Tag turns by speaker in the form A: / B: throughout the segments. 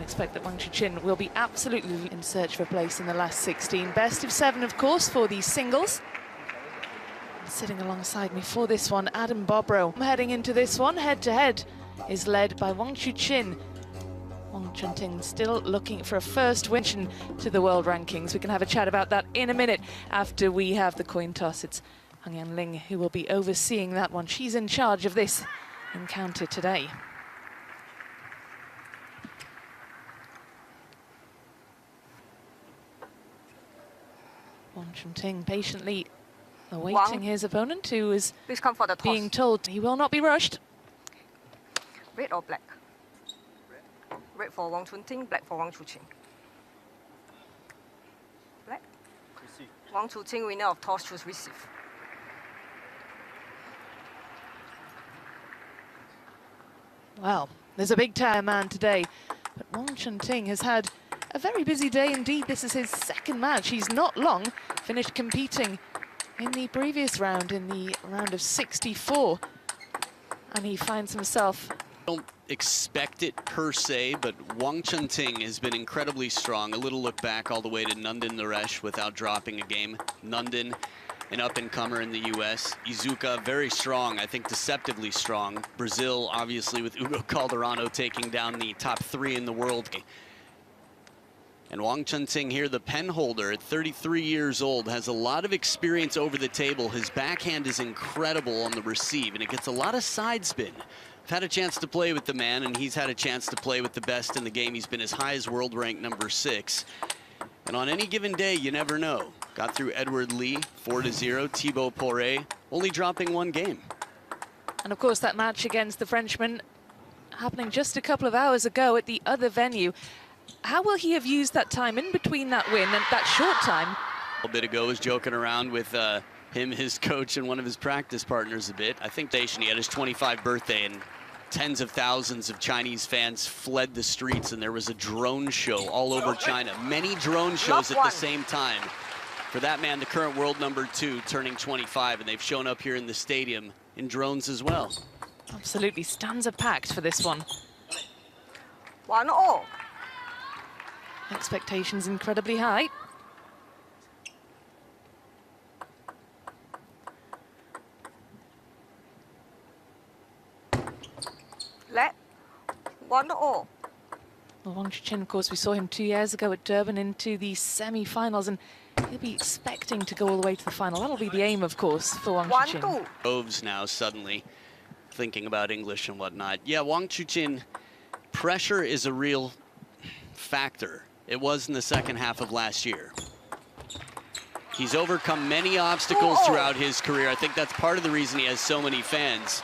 A: expect that Wang Chuqin will be absolutely in search for a place in the last 16. Best of 7, of course, for the singles. Sitting alongside me for this one, Adam Bobrow. Heading into this one, head-to-head, is led by Wong Chuqin. Wong Chun Ting still looking for a first win to the world rankings. We can have a chat about that in a minute after we have the coin toss. It's Hung Yan Ling who will be overseeing that one. She's in charge of this encounter today. Wong Chun Ting patiently awaiting his opponent, who is being told he will not be rushed.
B: Red or black? Red for Wong Chun Ting, black for Wang Chuqin. Black. Wang Chun Ting, winner of toss, choose receive.
A: Well, there's a big tire man today, but Wong Chun Ting has had a very busy day indeed. This is his second match. He's not long finished competing in the previous round, in the round of 64, and he finds himself...
C: Don't expect it per se, but Wong Chun Ting has been incredibly strong. A little look back all the way to Nandan Naresh without dropping a game. Nandan, an up-and-comer in the US. Izuka, very strong, I think deceptively strong. Brazil, obviously, with Hugo Calderano taking down the top 3 in the world. And Wong Chun Ting here, the pen holder at 33 years old, has a lot of experience over the table. His backhand is incredible on the receive, and it gets a lot of side spin. I've had a chance to play with the man, and he's had a chance to play with the best in the game. He's been as high as world rank number 6. And on any given day, you never know. Got through Edward Lee, 4-0, Thibaut Poré, only dropping 1 game.
A: And of course, that match against the Frenchman happening just a couple of hours ago at the other venue. How will he have used that time in between that win and that short time?
C: A bit ago, was joking around with him, his coach, and one of his practice partners a bit. I think he had his 25th birthday, and tens of thousands of Chinese fans fled the streets, and there was a drone show all over China. Many drone shows at the same time. For that man, the current world number 2, turning 25, and they've shown up here in the stadium in drones as well.
A: Absolutely, stands are packed for this one.
B: 1-0.
A: Expectations incredibly high.
B: Let 1-0.
A: Well, Wang Chuqin, of course, we saw him 2 years ago at Durban into the semi-finals, and he'll be expecting to go all the way to the final. That'll be the aim, of course, for Wang Chuqin.
C: Groves now suddenly thinking about English and whatnot. Yeah, Wang Chuqin, pressure is a real factor. It was in the second half of last year. He's overcome many obstacles throughout his career. I think that's part of the reason he has so many fans.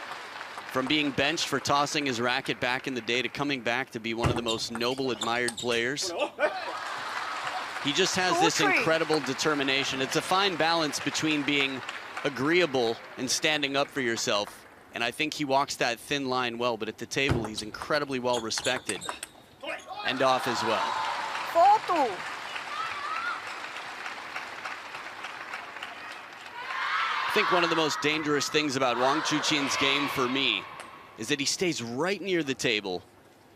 C: From being benched for tossing his racket back in the day to coming back to be one of the most noble, admired players. He just has this incredible determination. It's a fine balance between being agreeable and standing up for yourself. And I think he walks that thin line well, but at the table, he's incredibly well respected. And off as well.
B: 4-2.
C: I think one of the most dangerous things about Wang Chuqin's game for me is that he stays right near the table,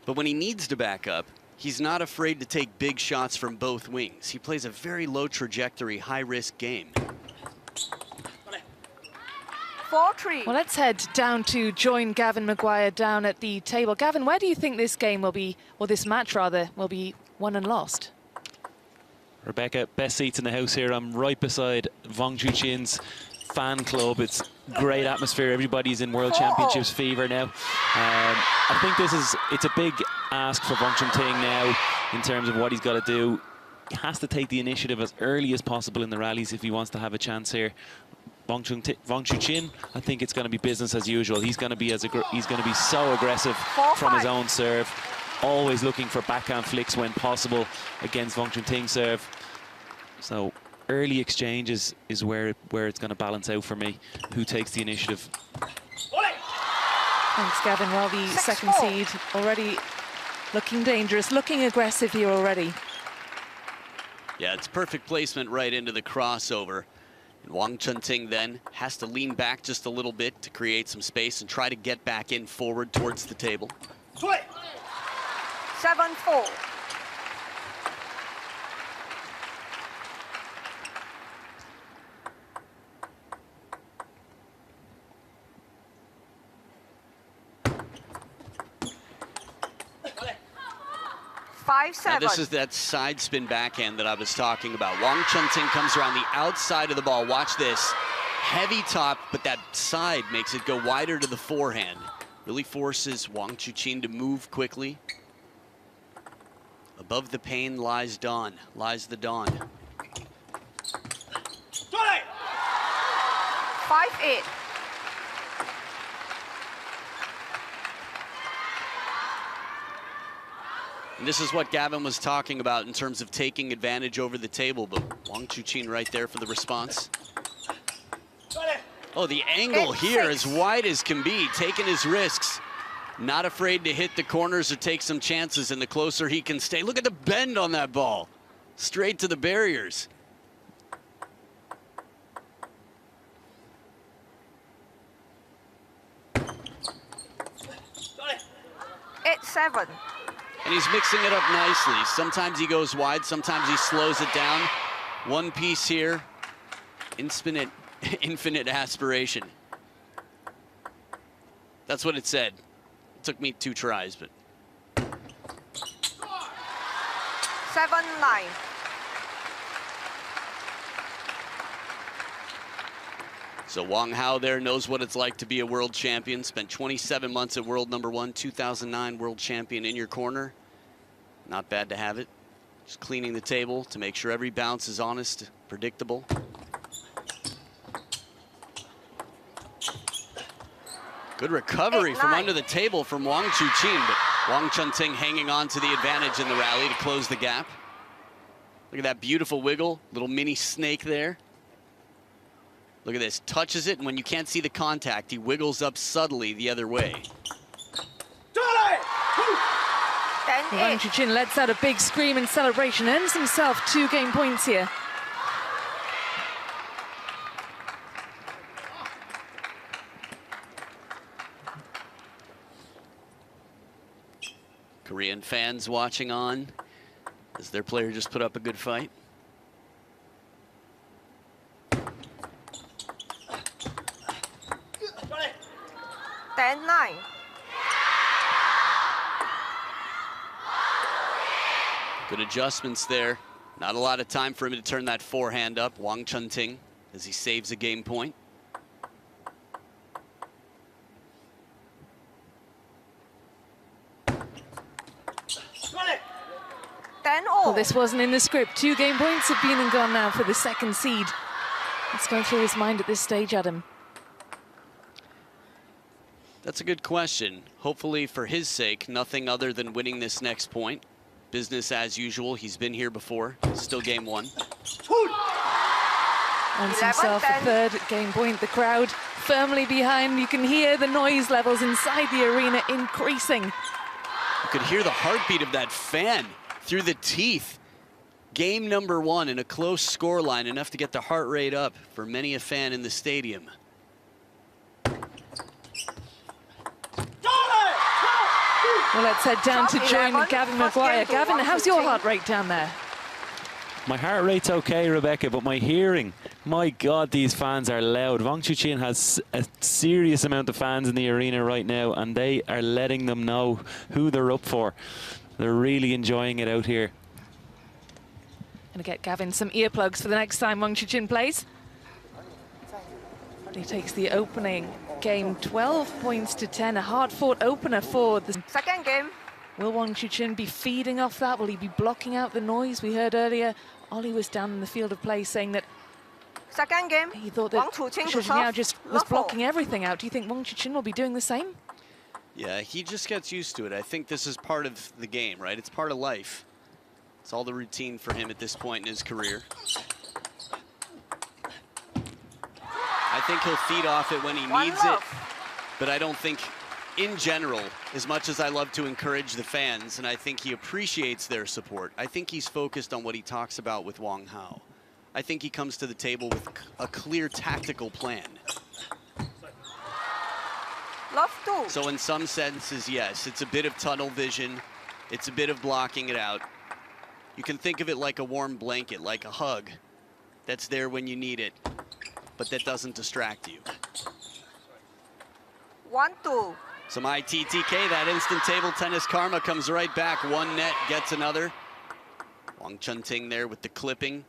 C: but when he needs to back up, he's not afraid to take big shots from both wings. He plays a very low trajectory, high-risk game.
B: 4-3.
A: Well, let's head down to join Gavin Maguire down at the table. Gavin, where do you think this game will be, or this match rather, will be won and lost?
D: Rebecca, best seats in the house here. I'm right beside Wang Chuqin's fan club. It's great atmosphere. Everybody's in World Championships fever now. I think it's a big ask for Wang Chun Ting now in terms of what he's got to do. He has to take the initiative as early as possible in the rallies if he wants to have a chance here. Wang Chuqin, I think it's going to be business as usual. He's going to be so aggressive from his own serve, always looking for backhand flicks when possible against Wang Chun Ting's serve. So early exchanges is where it's going to balance out for me. Who takes the initiative?
A: Thanks, Gavin. Well, the second seed already looking dangerous, looking aggressive here already.
C: Yeah, it's perfect placement right into the crossover. And Wang Chun Ting then has to lean back just a little bit to create some space and try to get back in forward towards the table.
B: 7-4.
C: Now this is that side spin backhand that I was talking about. Wong Chun Ting comes around the outside of the ball. Watch this. Heavy top, but that side makes it go wider to the forehand. Really forces Wang Chuqin to move quickly. Above the pain lies dawn, lies the dawn.
B: 5-8.
C: And this is what Gavin was talking about in terms of taking advantage over the table, but Wang Chuqin right there for the response. Oh, the angle here as wide as can be, taking his risks. Not afraid to hit the corners or take some chances, and the closer he can stay. Look at the bend on that ball. Straight to the barriers.
B: It's 7.
C: And he's mixing it up nicely. Sometimes he goes wide, sometimes he slows it down. One piece here, infinite aspiration. That's what it said. It took me 2 tries, but.
B: 7-9.
C: So Wang Hao there knows what it's like to be a world champion. Spent 27 months at world #1, 2009 world champion in your corner. Not bad to have it. Just cleaning the table to make sure every bounce is honest, predictable. Good recovery from under the table from Wang Chuqin, but Wong Chun Ting hanging on to the advantage in the rally to close the gap. Look at that beautiful wiggle, little mini snake there. Look at this, touches it, and when you can't see the contact, he wiggles up subtly the other way.
A: Wang Chuqin lets out a big scream in celebration, earns himself 2 game points here.
C: Korean fans watching on as their player just put up a good fight.
B: Then 9.
C: Good adjustments there. Not a lot of time for him to turn that forehand up. Wang Chun Ting as he saves a game point.
A: Well, this wasn't in the script. 2 game points have been and gone now for the second seed. What's going through his mind at this stage, Adam?
C: That's a good question. Hopefully for his sake, nothing other than winning this next point. Business as usual. He's been here before. Still game 1.
A: Earns himself a 3rd game point. The crowd firmly behind. You can hear the noise levels inside the arena increasing.
C: You could hear the heartbeat of that fan through the teeth. Game #1 in a close scoreline, enough to get the heart rate up for many a fan in the stadium.
A: Well, let's head down to join Gavin Maguire. Gavin, how's your heart rate down there?
D: My heart rate's okay, Rebecca, but my hearing, my God, these fans are loud. Wang Chuqin has a serious amount of fans in the arena right now, and they are letting them know who they're up for. They're really enjoying it out here.
A: Gonna get Gavin some earplugs for the next time Wang Chuqin plays. He takes the opening game 12 points to 10, a hard-fought opener for the
B: second game.
A: Will Wang Chuqin be feeding off that? Will he be blocking out the noise? We heard earlier Ollie was down in the field of play saying that
B: second game,
A: he thought that Zhou just was blocking everything out. Do you think Wang Chuqin will be doing the same?
C: Yeah, he just gets used to it. I think this is part of the game, right? It's part of life. It's all the routine for him at this point in his career. I think he'll feed off it when he needs it, but I don't think, in general, as much as I love to encourage the fans, and I think he appreciates their support, I think he's focused on what he talks about with Wang Hao. I think he comes to the table with a clear tactical plan.
B: Love to.
C: So in some senses, yes, it's a bit of tunnel vision. It's a bit of blocking it out. You can think of it like a warm blanket, like a hug that's there when you need it, but that doesn't distract you.
B: 1-2.
C: Some ITTK, that instant table tennis karma comes right back. One net gets another. Wong Chun Ting there with the clipping.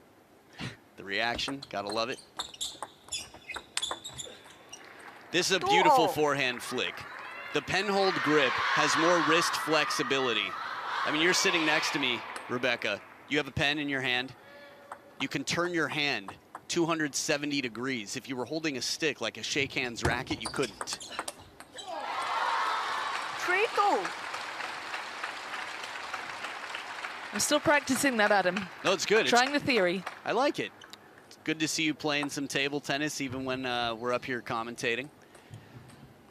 C: The reaction, gotta love it. This is a beautiful forehand flick. The pen-hold grip has more wrist flexibility. I mean, you're sitting next to me, Rebecca. You have a pen in your hand. You can turn your hand 270 degrees. If you were holding a stick like a shake hands racket, you couldn't.
B: 3-2.
A: I'm still practicing that, Adam.
C: No, it's good.
A: Trying the theory.
C: I like it. It's good to see you playing some table tennis, even when we're up here commentating.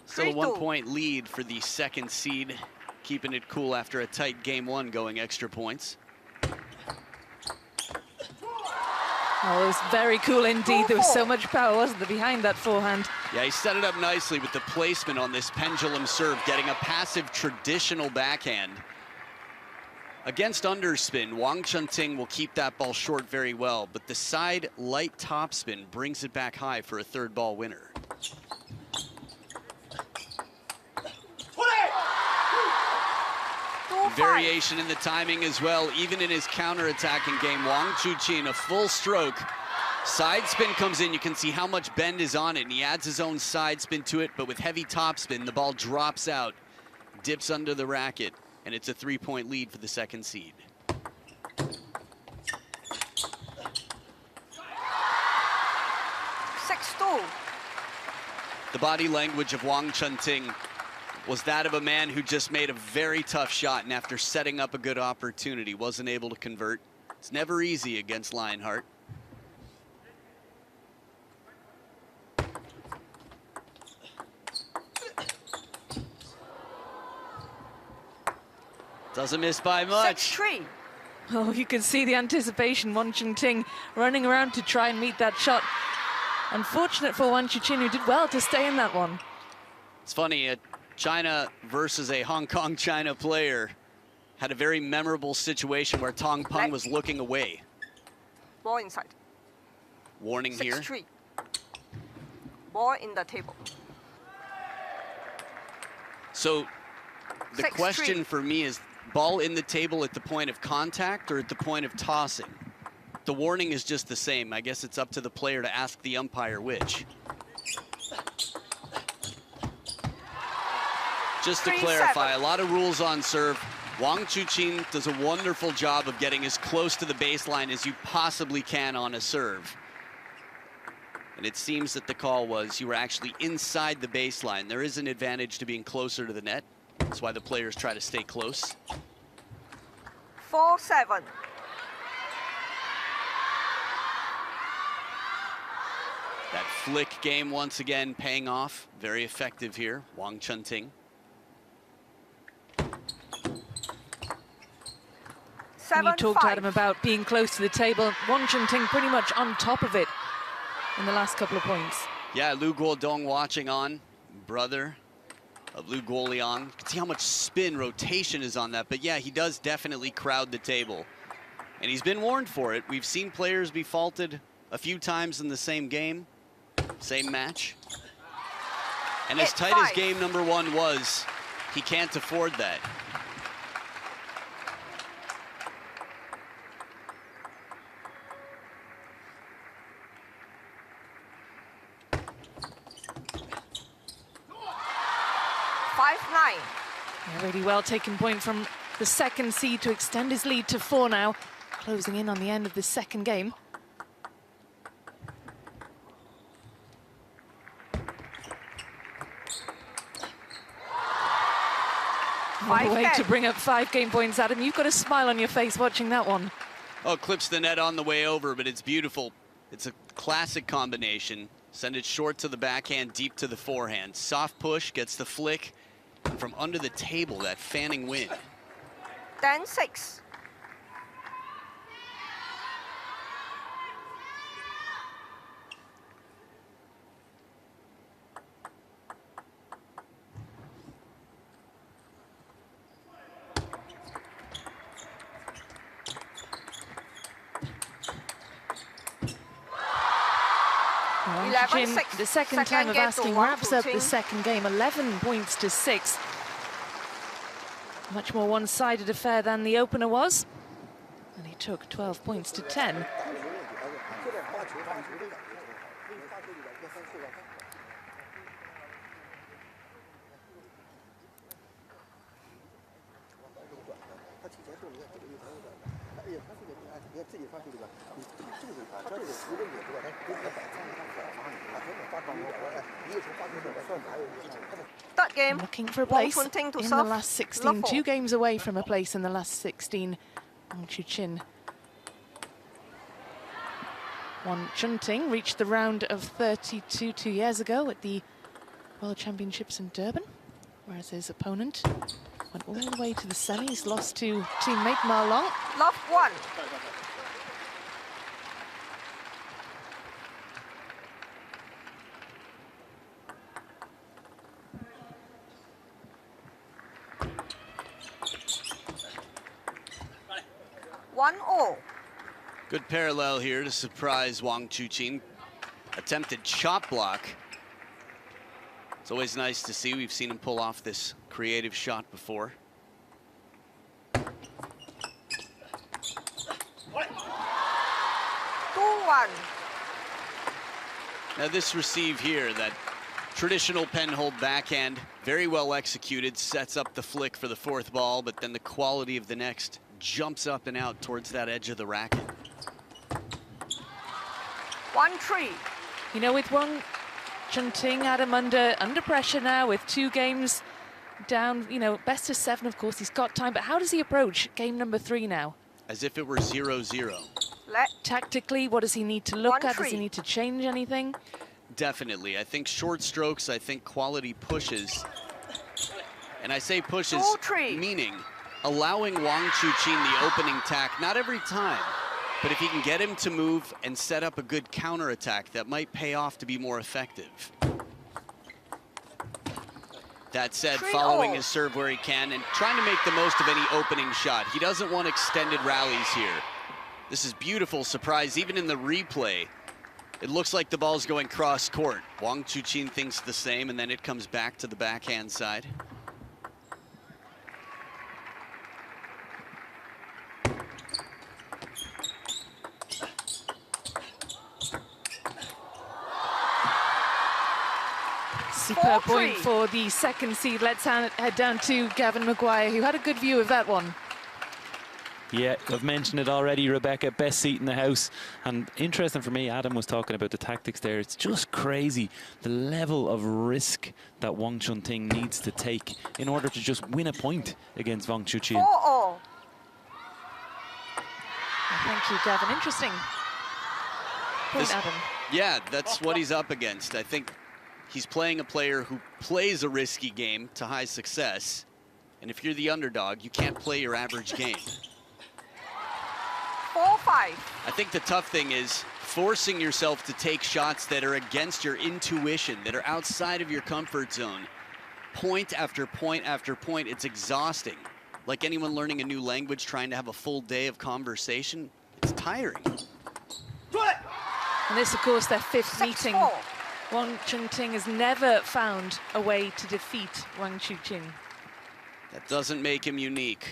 C: Still a 1-point lead for the second seed, keeping it cool after a tight game one going extra points.
A: Oh, it was very cool indeed. There was so much power, wasn't there, behind that forehand?
C: Yeah, he set it up nicely with the placement on this pendulum serve, getting a passive traditional backhand. Against underspin, Wong Chun Ting will keep that ball short very well, but the side light topspin brings it back high for a third ball winner. Variation in the timing as well, even in his counter-attacking game. Wang Chuqin, a full stroke. Side spin comes in, you can see how much bend is on it, and he adds his own side spin to it, but with heavy topspin, the ball drops out, dips under the racket, and it's a 3-point lead for the second seed. The body language of Wong Chun Ting was that of a man who just made a very tough shot, and after setting up a good opportunity, wasn't able to convert. It's never easy against Lionheart. Doesn't miss by much.
B: 6-3.
A: Oh, you can see the anticipation. Wong Chun Ting running around to try and meet that shot. Unfortunate for Wang Chuqin, who did well to stay in that one.
C: It's funny, China versus a Hong Kong China player had a very memorable situation where Tong Peng was looking away.
B: Ball inside.
C: Warning here.
B: 6-3. Ball in the table.
C: So the
B: 6-3.
C: question for me is, ball in the table at the point of contact or at the point of tossing? The warning is just the same. I guess it's up to the player to ask the umpire which. Just to clarify, a lot of rules on serve. Wang Chuqin does a wonderful job of getting as close to the baseline as you possibly can on a serve. And it seems that the call was you were actually inside the baseline. There is an advantage to being closer to the net. That's why the players try to stay close.
B: 4-7.
C: That flick game once again paying off. Very effective here, Wong Chun Ting.
B: 7-5.
A: You talked, Adam, about being close to the table. Wong Chun Ting pretty much on top of it in the last couple of points.
C: Yeah, Liu Guodong watching on, brother of Liu Guoliang. You can see how much spin rotation is on that, but yeah, he does definitely crowd the table. And he's been warned for it. We've seen players be faulted a few times in the same game, same match. And as tight as game number one was, he can't afford that.
A: A really well taken point from the second seed to extend his lead to 4 now, closing in on the end of the second game. What a way to bring up 5 game points, Adam. You've got a smile on your face watching that one.
C: Oh, clips the net on the way over, but it's beautiful. It's a classic combination. Send it short to the backhand, deep to the forehand. Soft push, gets the flick. And from under the table, that fanning wind.
B: 10-6.
A: Wang
B: 11-6.
A: Chuqin, the second time of
B: game to
A: asking,
B: Wang
A: wraps up the
B: Chuqin.
A: second game, 11 points to 6. Much more one-sided affair than the opener was. And he took 12 points to 10.
B: Third game,
A: Looking for a
B: Wong
A: place
B: Chun Ting to
A: in the
B: serve.
A: last 16.
B: Love 4.
A: 2 games away from a place in the last 16. Wang Chuqin. Wong Chun Ting reached the round of 32 2 years ago at the World Championships in Durban, whereas his opponent went all the way to the semis, lost to teammate Ma Long.
B: Love 1. One all.
C: Good parallel here to surprise Wang Chuqin. Attempted chop block. It's always nice to see. We've seen him pull off this creative shot before.
B: 2-1.
C: Now this receive here, that traditional pen-hold backhand, very well executed, sets up the flick for the fourth ball, but then the quality of the next jumps up and out towards that edge of the racket.
B: 1-3.
A: You know, with Wong Chun Ting, Adam, under pressure now with 2 games down, you know, best of 7, of course, he's got time, but how does he approach game number 3 now?
C: As if it were 0-0.
B: Let.
A: Tactically, what does he need to look at? Does
B: 1-3.
A: he need to change anything?
C: Definitely. I think short strokes, I think quality pushes. And I say pushes,
B: 2-3.
C: meaning allowing Wang Chuqin the opening tack, not every time, but if he can get him to move and set up a good counterattack, that might pay off to be more effective. That said,
B: 3-0.
C: following his serve where he can and trying to make the most of any opening shot. He doesn't want extended rallies here. This is beautiful surprise, even in the replay. It looks like the ball's going cross court. Wang Chuqin thinks the same, and then it comes back to the backhand side.
A: Superb
B: 4-3.
A: point for the second seed. Let's head down to Gavin Maguire, who had a good view of that one.
D: Yeah, I've mentioned it already, Rebecca, best seat in the house. And interesting for me, Adam was talking about the tactics there. It's just crazy, the level of risk that Wong Chun Ting needs to take in order to just win a point against Wang Chuqin.
B: 4-all.
A: Thank you, Gavin. Interesting point, Adam.
C: Yeah, that's what he's up against. I think he's playing a player who plays a risky game to high success. And if you're the underdog, you can't play your average game.
B: 4-5.
C: I think the tough thing is forcing yourself to take shots that are against your intuition, that are outside of your comfort zone. Point after point after point, it's exhausting. Like anyone learning a new language, trying to have a full day of conversation, it's tiring.
A: And this, of course, their 5th
B: 6-4.
A: meeting. Wong Chun Ting has never found a way to defeat Wang Chuqin.
C: That doesn't make him unique.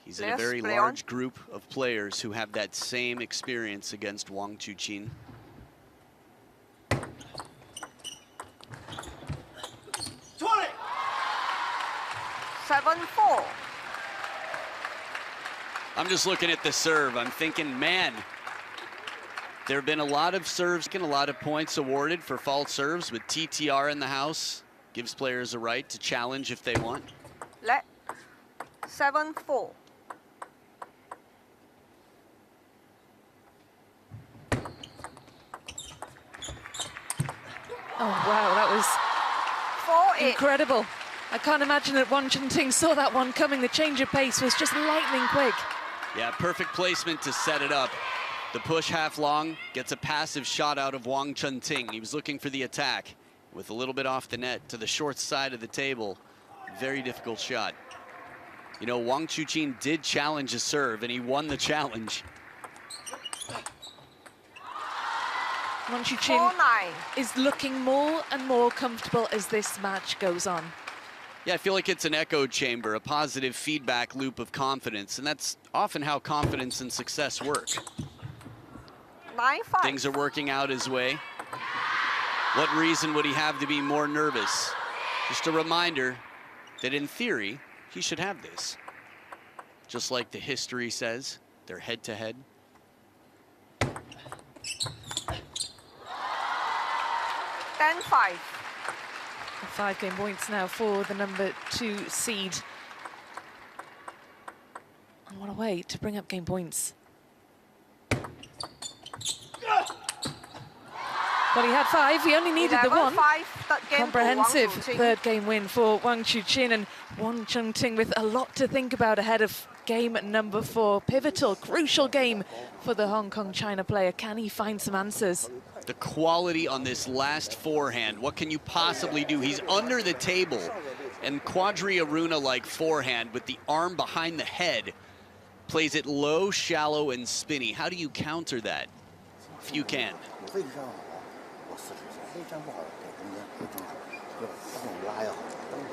C: He's in a
B: Yes,
C: very
B: play
C: large
B: on.
C: group of players who have that same experience against Wang Chuqin.
B: 7-4.
C: I'm just looking at the serve. I'm thinking, man, there have been a lot of serves, and a lot of points awarded for false serves with TTR in the house. Gives players a right to challenge if they want.
B: Let. 7-4.
A: Oh, wow, that was
B: 4-8.
A: incredible. I can't imagine that Wong Chun Ting saw that one coming. The change of pace was just lightning quick.
C: Yeah, perfect placement to set it up. The push half long, gets a passive shot out of Wong Chun Ting. He was looking for the attack with a little bit off the net to the short side of the table. Very difficult shot. You know, Wang Chuqin did challenge a serve and he won the challenge.
A: Wang Chuqin
B: 4-9.
A: is looking more and more comfortable as this match goes on.
C: Yeah, I feel like it's an echo chamber, a positive feedback loop of confidence, and that's often how confidence and success work.
B: 9-5.
C: Things are working out his way. What reason would he have to be more nervous? Just a reminder that in theory, he should have this. Just like the history says, they're head-to-head.
B: 10-5.
A: 5 game points now for the number 2 seed. And what a way to bring up game points. Well, he had 5, he only needed the 1.
B: 11-5, third game
A: Comprehensive
B: for Wang Chuqin.
A: third game win for Wang Chuqin, and Wong Chun Ting with a lot to think about ahead of game number 4. Pivotal, crucial game for the Hong Kong-China player. Can he find some answers?
C: The quality on this last forehand, what can you possibly do? He's under the table, and Quadri-Aruna-like forehand with the arm behind the head plays it low, shallow, and spinny. How do you counter that? If you can.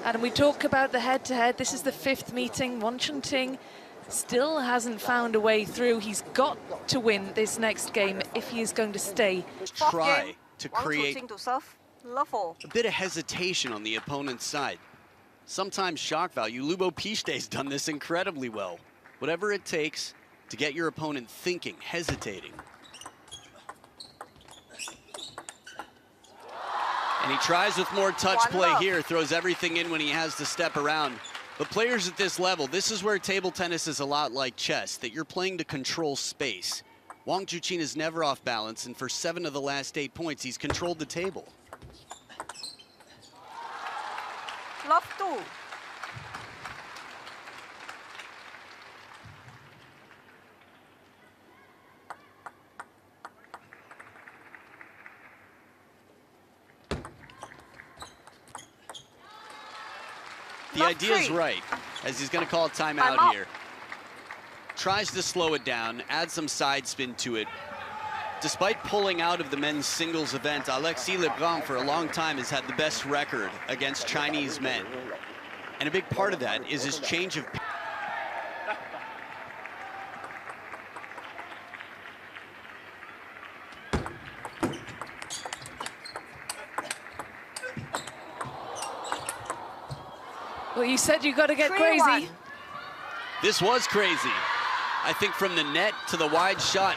A: Adam, we talk about the head-to-head. This is the 5th meeting. Wong Chun Ting still hasn't found a way through. He's got to win this next game if he is going to stay.
C: Try to
B: Wang
C: create
B: Chuqin to serve. Level.
C: a bit of hesitation on the opponent's side. Sometimes shock value. Lubo Pichete's done this incredibly well. Whatever it takes to get your opponent thinking, hesitating. And he tries with more touch play here, throws everything in when he has to step around. But players at this level, this is where table tennis is a lot like chess, that you're playing to control space. Wang Chuqin is never off balance, and for 7 of the last 8 points, he's controlled the table.
B: Love 2.
C: The idea is right, as he's going to call a timeout here. Tries to slow it down, add some side spin to it. Despite pulling out of the men's singles event, Alexis Lebrun for a long time has had the best record against Chinese men. And a big part of that is his change of...
A: Well, you said you got to get
B: 3-1.
A: crazy.
C: This was crazy. I think from the net to the wide shot,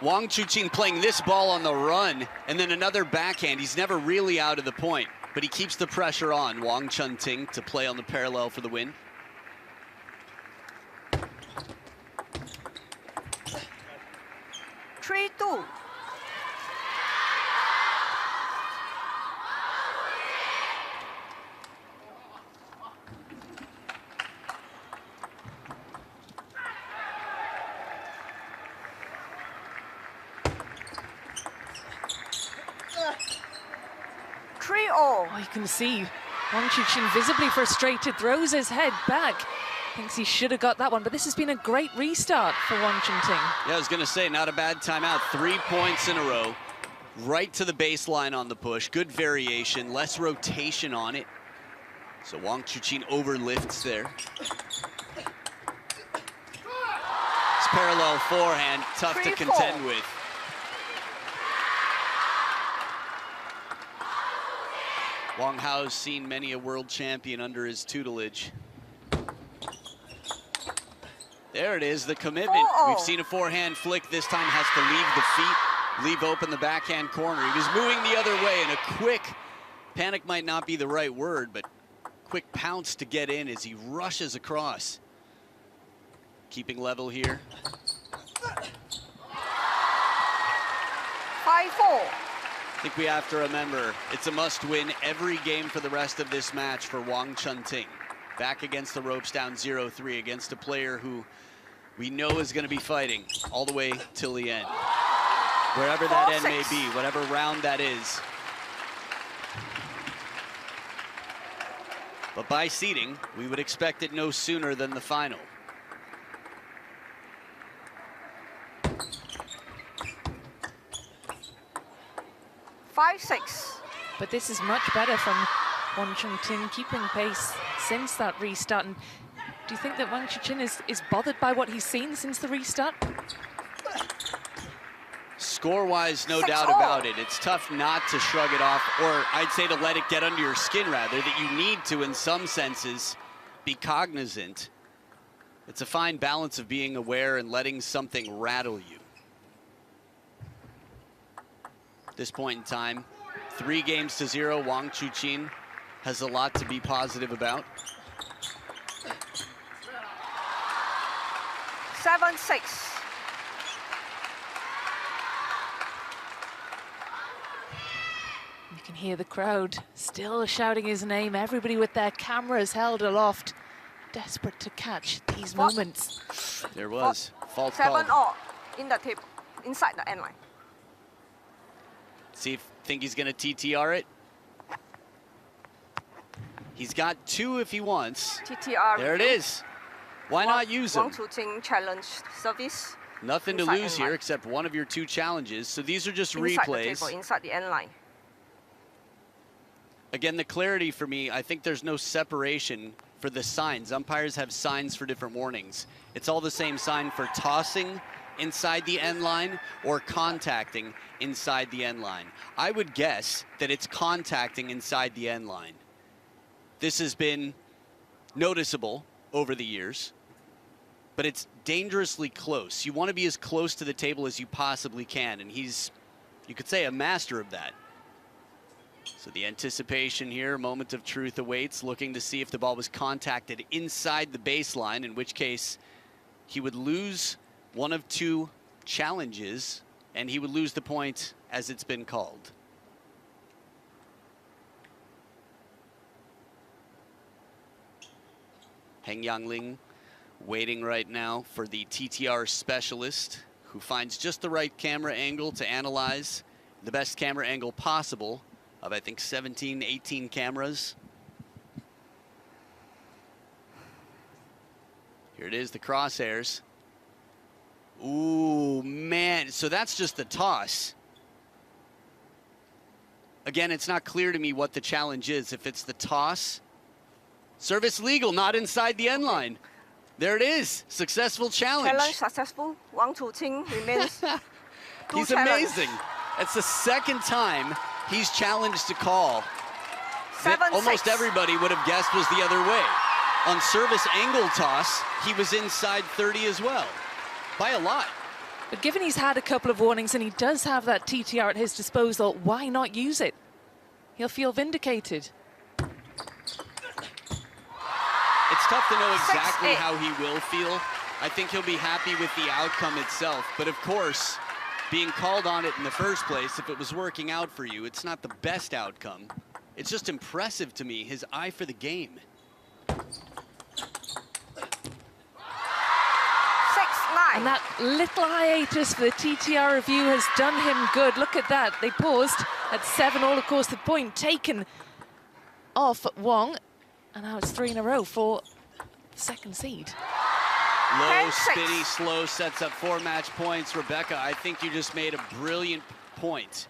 C: Wang Chuqin playing this ball on the run, and then another backhand. He's never really out of the point, but he keeps the pressure on. Wong Chun Ting to play on the parallel for the win.
B: Three, 2.
A: Oh, you can see Wang Chuqin visibly frustrated, throws his head back. Thinks he should have got that one, but this has been a great restart for Wong Chun Ting.
C: Yeah, I was going to say, not a bad timeout. 3 points in a row, right to the baseline on the push. Good variation, less rotation on it. So Wang Chuqin overlifts there. It's parallel forehand, tough to contend with. Wang Hao's seen many a world champion under his tutelage. There it is, the commitment. We've seen a forehand flick. This time has to leave the feet, leave open the backhand corner. He was moving the other way, and a quick, panic might not be the right word, but quick pounce to get in as he rushes across. Keeping level here.
B: 5-4.
C: I think we have to remember, it's a must-win every game for the rest of this match for Wang Chun Ting. Back against the ropes, down 0-3 against a player who we know is going to be fighting all the way till the end. Wherever that end may be, whatever round that is. But by seeding, we would expect it no sooner than the final.
B: 5-6.
A: But this is much better from Wong Chun Ting, keeping pace since that restart. And do you think that Wang Chuqin is bothered by what he's seen since the restart?
C: Score-wise, no
B: 6-0.
C: doubt about it. It's tough not to shrug it off, or I'd say to let it get under your skin, rather, that you need to, in some senses, be cognizant. It's a fine balance of being aware and letting something rattle you. At this point in time, 3-0, Wang Chuqin has a lot to be positive about.
B: 7-6.
A: You can hear the crowd still shouting his name, everybody with their cameras held aloft, desperate to catch these moments.
C: There was fault
B: 7
C: called.
B: all in the table, inside the end line.
C: Think he's gonna TTR it? He's got 2 if he wants.
B: TTR.
C: There it is. Why not use
B: Wang
C: them?
B: Chuqin challenge service.
C: Nothing to
B: inside
C: lose
B: end
C: here
B: line.
C: except one of your 2 challenges. So these are just
B: Inside the
C: replays.
B: table, inside the end line.
C: Again, the clarity for me, I think there's no separation for the signs. Umpires have signs for different warnings. It's all the same sign for tossing inside the end line or contacting inside the end line. I would guess that it's contacting inside the end line. This has been noticeable over the years, but it's dangerously close. You want to be as close to the table as you possibly can, and he's, you could say, a master of that. So the anticipation here, moment of truth awaits, looking to see if the ball was contacted inside the baseline, in which case he would lose one of 2 challenges, and he would lose the point as it's been called. Heng Yangling waiting right now for the TTR specialist, who finds just the right camera angle to analyze the best camera angle possible of, I think, 17, 18 cameras. Here it is, the crosshairs. Ooh, man, so that's just the toss. Again, it's not clear to me what the challenge is. If it's the toss, service legal, not inside the end line. There it is, successful challenge.
B: Challenge successful. Wang Chuqin remains.
C: He's amazing. It's the 2nd time he's challenged a call that
B: 7-6.
C: almost everybody would have guessed was the other way. On service angle toss, he was inside 30 as well, by a lot.
A: But given he's had a couple of warnings and he does have that TTR at his disposal, why not use it? He'll feel vindicated.
C: It's tough to know exactly
B: 6-8.
C: how he will feel. I think he'll be happy with the outcome itself. But of course, being called on it in the first place, if it was working out for you, it's not the best outcome. It's just impressive to me, his eye for the game.
B: 6-9.
A: And that little hiatus for the TTR review has done him good. Look at that. They paused at 7 all. Of course, the point taken off Wong. And now it's 3 in a row for the 2nd seed.
C: Low,
B: 10-6.
C: spinny, slow sets up 4 match points. Rebecca, I think you just made a brilliant point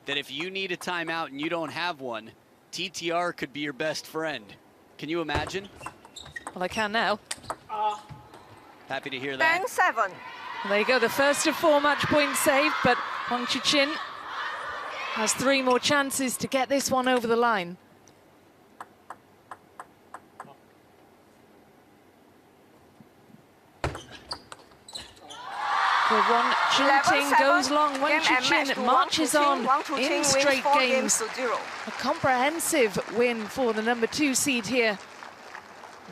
C: that if you need a timeout and you don't have one, TTR could be your best friend. Can you imagine?
A: Well, I can now.
C: Happy to hear that.
B: 10-7.
A: Well, there you go, the first of 4 match points saved, but Wang Chuqin has 3 more chances to get this one over the line. Well, Wang Chun Ting goes long. Wang Chuqin marches on in straight games. A comprehensive win for the number 2 seed here.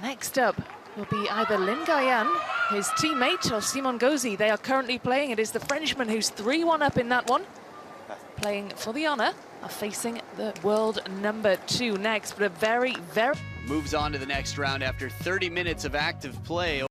A: Next up will be either Lin Gayan, his teammate, or Simon Gauzy. They are currently playing. It is the Frenchman who's 3-1 up in that one, playing for the honor of facing the world number 2 next. But a very, very...
C: Moves on to the next round after 30 minutes of active play.